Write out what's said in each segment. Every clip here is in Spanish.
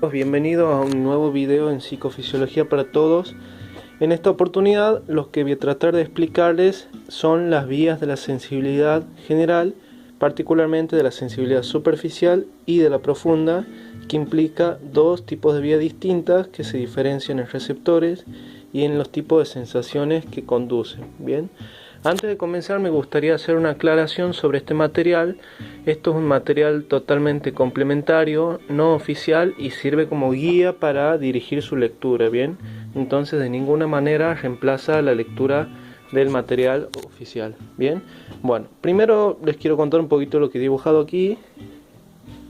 Bienvenidos a un nuevo video en Psicofisiología para Todos. En esta oportunidad lo que voy a tratar de explicarles son las vías de la sensibilidad general, particularmente de la sensibilidad superficial y de la profunda, que implica dos tipos de vías distintas que se diferencian en receptores y en los tipos de sensaciones que conducen. Bien. Antes de comenzar me gustaría hacer una aclaración sobre este material. Esto es un material totalmente complementario, no oficial y sirve como guía para dirigir su lectura, ¿bien? Entonces de ninguna manera reemplaza la lectura del material oficial, ¿bien? Bueno, primero les quiero contar un poquito lo que he dibujado aquí.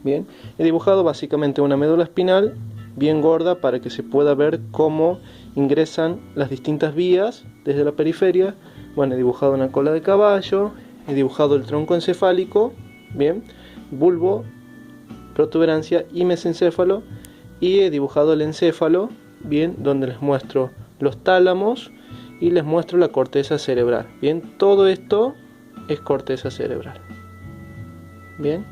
Bien, he dibujado básicamente una médula espinal bien gorda para que se pueda ver cómo ingresan las distintas vías desde la periferia. Bueno, he dibujado una cola de caballo, he dibujado el tronco encefálico, bien, bulbo, protuberancia y mesencéfalo, y he dibujado el encéfalo, bien, donde les muestro los tálamos y les muestro la corteza cerebral. Bien, todo esto es corteza cerebral. Bien,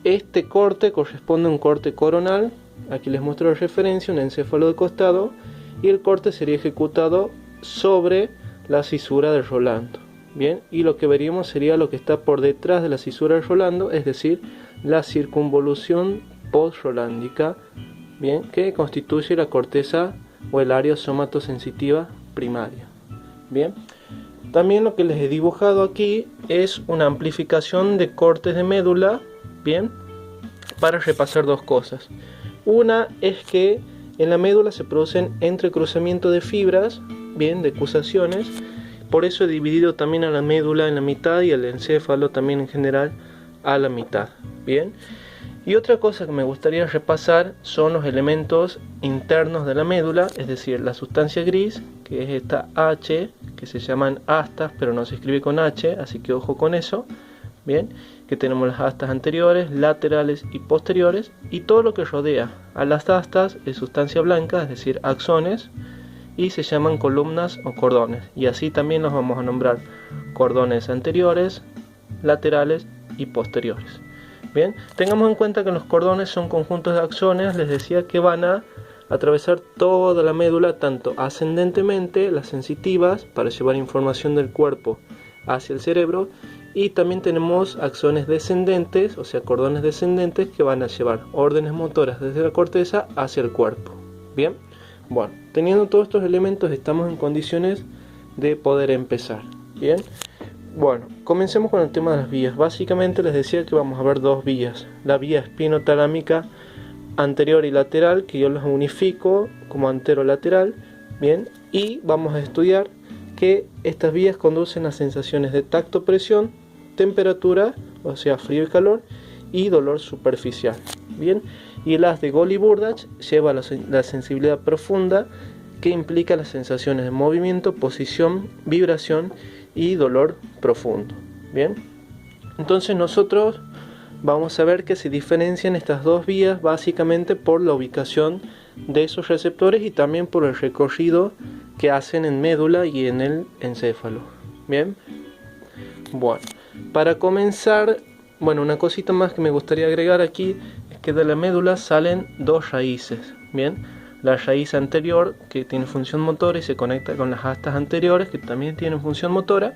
este corte corresponde a un corte coronal. Aquí les muestro la referencia, un encéfalo de costado, y el corte sería ejecutado sobre la cisura de Rolando. Bien, y lo que veríamos sería lo que está por detrás de la cisura de Rolando, es decir, la circunvolución post-rolándica, bien, que constituye la corteza o el área somatosensitiva primaria. Bien, también lo que les he dibujado aquí es una amplificación de cortes de médula, bien, para repasar dos cosas. Una es que en la médula se producen entrecruzamientos de fibras, bien, de decusaciones. Por eso he dividido también a la médula en la mitad y el encéfalo también en general a la mitad. Bien. Y otra cosa que me gustaría repasar son los elementos internos de la médula, es decir, la sustancia gris, que es esta H, que se llaman astas, pero no se escribe con H, así que ojo con eso. Bien, que tenemos las astas anteriores, laterales y posteriores, y todo lo que rodea a las astas es sustancia blanca, es decir, axones, y se llaman columnas o cordones, y así también los vamos a nombrar: cordones anteriores, laterales y posteriores. Bien, tengamos en cuenta que los cordones son conjuntos de axones, les decía, que van a atravesar toda la médula, tanto ascendentemente, las sensitivas, para llevar información del cuerpo hacia el cerebro, y también tenemos axones descendentes, o sea, cordones descendentes, que van a llevar órdenes motoras desde la corteza hacia el cuerpo. Bien, bueno, teniendo todos estos elementos estamos en condiciones de poder empezar. Bien, bueno, comencemos con el tema de las vías. Básicamente les decía que vamos a ver dos vías: la vía espinotalámica anterior y lateral, que yo las unifico como anterolateral, bien, y vamos a estudiar que estas vías conducen a sensaciones de tacto-presión, temperatura, o sea, frío y calor, y dolor superficial. Bien, y las de Golgi-Burdach lleva la sensibilidad profunda, que implica las sensaciones de movimiento, posición, vibración y dolor profundo. Bien, entonces nosotros vamos a ver que se diferencian estas dos vías básicamente por la ubicación de esos receptores y también por el recorrido que hacen en médula y en el encéfalo. Bien, bueno, para comenzar, bueno, una cosita más que me gustaría agregar aquí es que de la médula salen dos raíces. Bien, la raíz anterior, que tiene función motora y se conecta con las astas anteriores, que también tienen función motora,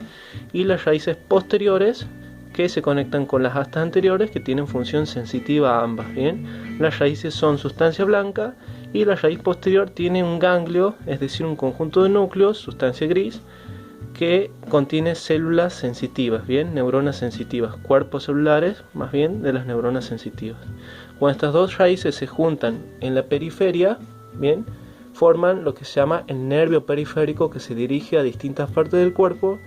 y las raíces posteriores, que se conectan con las astas anteriores, que tienen función sensitiva a ambas. Bien, las raíces son sustancia blanca y la raíz posterior tiene un ganglio, es decir, un conjunto de núcleos, sustancia gris, que contiene células sensitivas, bien, neuronas sensitivas, cuerpos celulares más bien de las neuronas sensitivas. Cuando estas dos raíces se juntan en la periferia, bien, forman lo que se llama el nervio periférico, que se dirige a distintas partes del cuerpo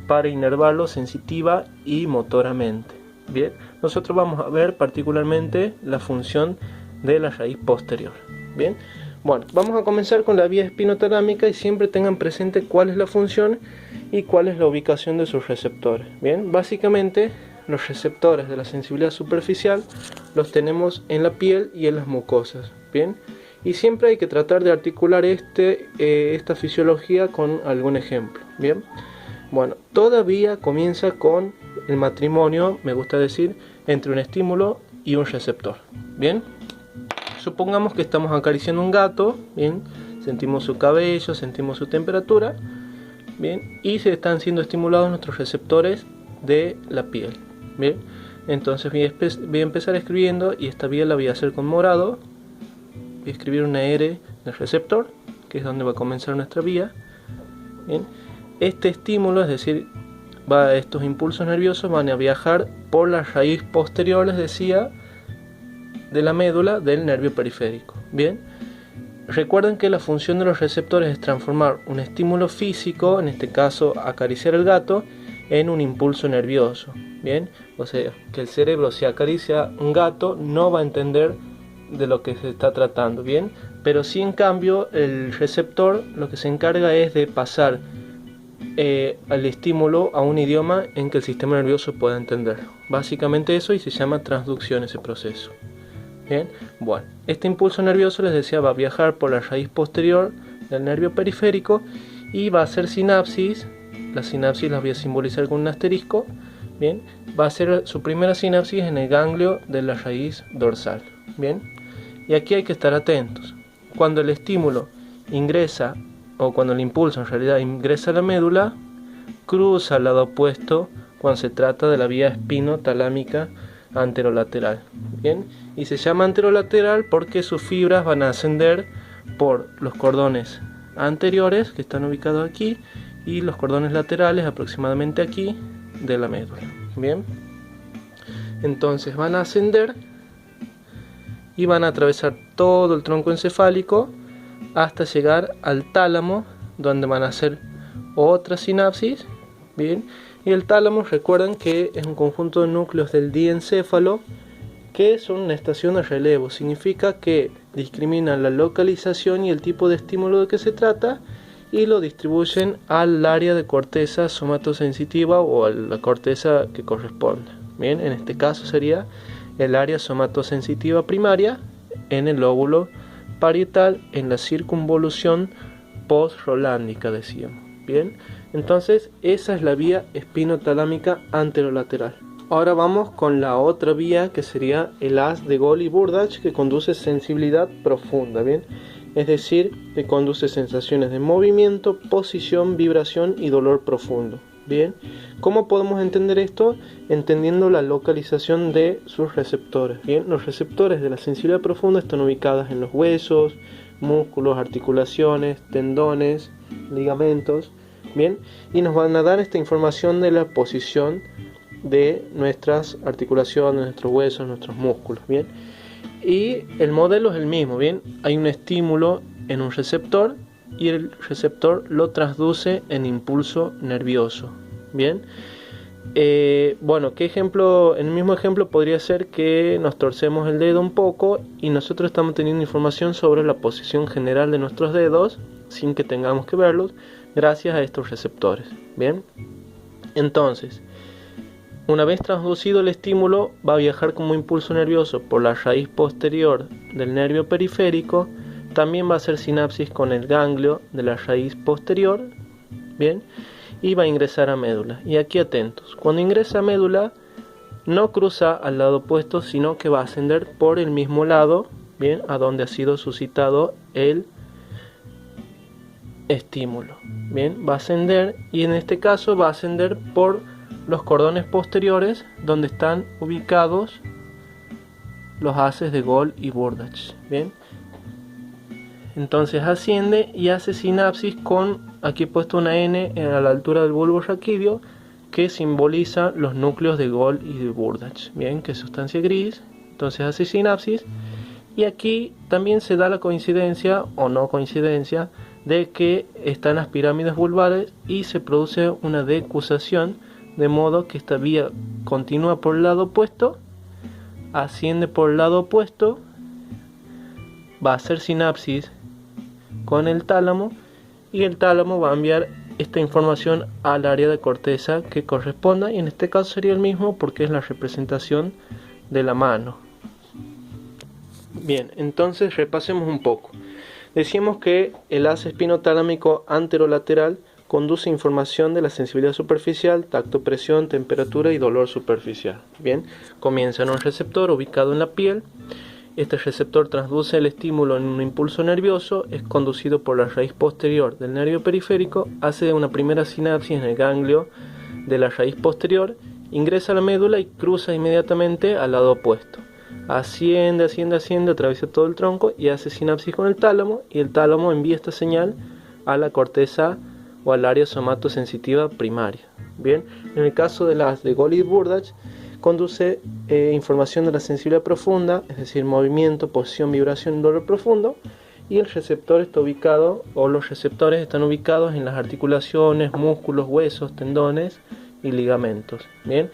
para inervarlo sensitiva y motoramente. Bien, nosotros vamos a ver particularmente la función de la raíz posterior. Bien, bueno, vamos a comenzar con la vía espinotalámica y siempre tengan presente cuál es la función y cuál es la ubicación de sus receptores. Bien, básicamente los receptores de la sensibilidad superficial los tenemos en la piel y en las mucosas. Bien, y siempre hay que tratar de articular esta fisiología con algún ejemplo. Bien, bueno, toda vía comienza con el matrimonio, me gusta decir, entre un estímulo y un receptor. Bien, supongamos que estamos acariciando un gato, bien, sentimos su cabello, sentimos su temperatura, bien, y se están siendo estimulados nuestros receptores de la piel, bien. Entonces voy a empezar escribiendo, y esta vía la voy a hacer con morado. Voy a escribir una R del receptor, que es donde va a comenzar nuestra vía, bien. Este estímulo, es decir, estos impulsos nerviosos van a viajar por la raíz posterior, les decía, de la médula del nervio periférico, bien. Recuerden que la función de los receptores es transformar un estímulo físico, en este caso acariciar al gato, en un impulso nervioso, bien. O sea, que el cerebro, si acaricia un gato, no va a entender de lo que se está tratando, bien, pero sí, en cambio, el receptor lo que se encarga es de pasar al estímulo a un idioma en que el sistema nervioso pueda entender. Básicamente eso, y se llama transducción ese proceso. Bien, bueno, este impulso nervioso, les decía, va a viajar por la raíz posterior del nervio periférico y va a hacer sinapsis. Las sinapsis las voy a simbolizar con un asterisco. Bien, va a hacer su primera sinapsis en el ganglio de la raíz dorsal. Bien, y aquí hay que estar atentos. Cuando el estímulo ingresa, o cuando el impulso en realidad ingresa a la médula, cruza al lado opuesto cuando se trata de la vía espinotalámica anterolateral. Bien, y se llama anterolateral porque sus fibras van a ascender por los cordones anteriores, que están ubicados aquí, y los cordones laterales, aproximadamente aquí, de la médula. Bien, entonces van a ascender y van a atravesar todo el tronco encefálico hasta llegar al tálamo, donde van a hacer otra sinapsis. Bien, y el tálamo, recuerden que es un conjunto de núcleos del diencéfalo que son una estación de relevo. Significa que discriminan la localización y el tipo de estímulo de que se trata y lo distribuyen al área de corteza somatosensitiva o a la corteza que corresponda. Bien, en este caso sería el área somatosensitiva primaria en el lóbulo parietal, en la circunvolución post-rolándica, decíamos. Bien, entonces esa es la vía espinotalámica anterolateral. Ahora vamos con la otra vía, que sería el haz de Golgi-Burdach, que conduce sensibilidad profunda, bien, es decir, que conduce sensaciones de movimiento, posición, vibración y dolor profundo. Bien, ¿cómo podemos entender esto? Entendiendo la localización de sus receptores. Bien, los receptores de la sensibilidad profunda están ubicados en los huesos, músculos, articulaciones, tendones, ligamentos. Bien, y nos van a dar esta información de la posición de nuestras articulaciones, nuestros huesos, nuestros músculos. Bien, y el modelo es el mismo. Bien, hay un estímulo en un receptor y el receptor lo transduce en impulso nervioso. Bien, bueno, ¿qué ejemplo? En el mismo ejemplo podría ser que nos torcemos el dedo un poco y nosotros estamos teniendo información sobre la posición general de nuestros dedos sin que tengamos que verlos, gracias a estos receptores. Bien, entonces, una vez transducido el estímulo, va a viajar como impulso nervioso por la raíz posterior del nervio periférico. También va a hacer sinapsis con el ganglio de la raíz posterior, bien, y va a ingresar a médula. Y aquí atentos, cuando ingresa a médula no cruza al lado opuesto, sino que va a ascender por el mismo lado, bien, a donde ha sido suscitado el estímulo. Bien, va a ascender, y en este caso va a ascender por los cordones posteriores, donde están ubicados los haces de Golgi-Burdach. Bien, entonces asciende y hace sinapsis con, aquí he puesto una N a la altura del bulbo raquídeo, que simboliza los núcleos de Golgi-Burdach. Bien, que es sustancia gris. Entonces hace sinapsis, y aquí también se da la coincidencia o no coincidencia de que están las pirámides vulvares y se produce una decusación, de modo que esta vía continúa por el lado opuesto, asciende por el lado opuesto, va a hacer sinapsis con el tálamo, y el tálamo va a enviar esta información al área de corteza que corresponda, y en este caso sería el mismo porque es la representación de la mano. Bien, entonces repasemos un poco. Decíamos que el haz espinotalámico anterolateral conduce información de la sensibilidad superficial, tacto, presión, temperatura y dolor superficial. Bien, comienza en un receptor ubicado en la piel Este receptor transduce el estímulo en un impulso nervioso, es conducido por la raíz posterior del nervio periférico, hace una primera sinapsis en el ganglio de la raíz posterior, ingresa a la médula y cruza inmediatamente al lado opuesto. Asciende, atraviesa todo el tronco y hace sinapsis con el tálamo, y el tálamo envía esta señal a la corteza o al área somatosensitiva primaria. Bien, en el caso de las de Golgi-Burdach, conduce información de la sensibilidad profunda, es decir, movimiento, posición, vibración y dolor profundo, y el receptor está ubicado, o los receptores están ubicados en las articulaciones, músculos, huesos, tendones y ligamentos. Bien,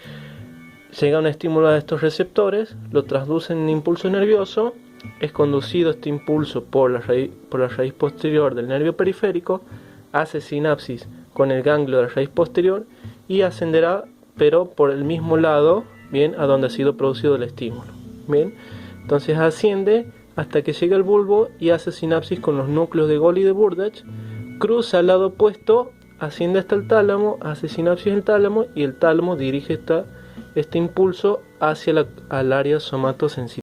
llega un estímulo a estos receptores, lo transducen en impulso nervioso, es conducido este impulso por la raíz posterior del nervio periférico, hace sinapsis con el ganglio de la raíz posterior y ascenderá, pero por el mismo lado, bien, a donde ha sido producido el estímulo. Bien, entonces asciende hasta que llega al bulbo y hace sinapsis con los núcleos de Golgi de Burdach, cruza al lado opuesto, asciende hasta el tálamo, hace sinapsis en el tálamo y el tálamo dirige este impulso hacia al área somatosensitiva.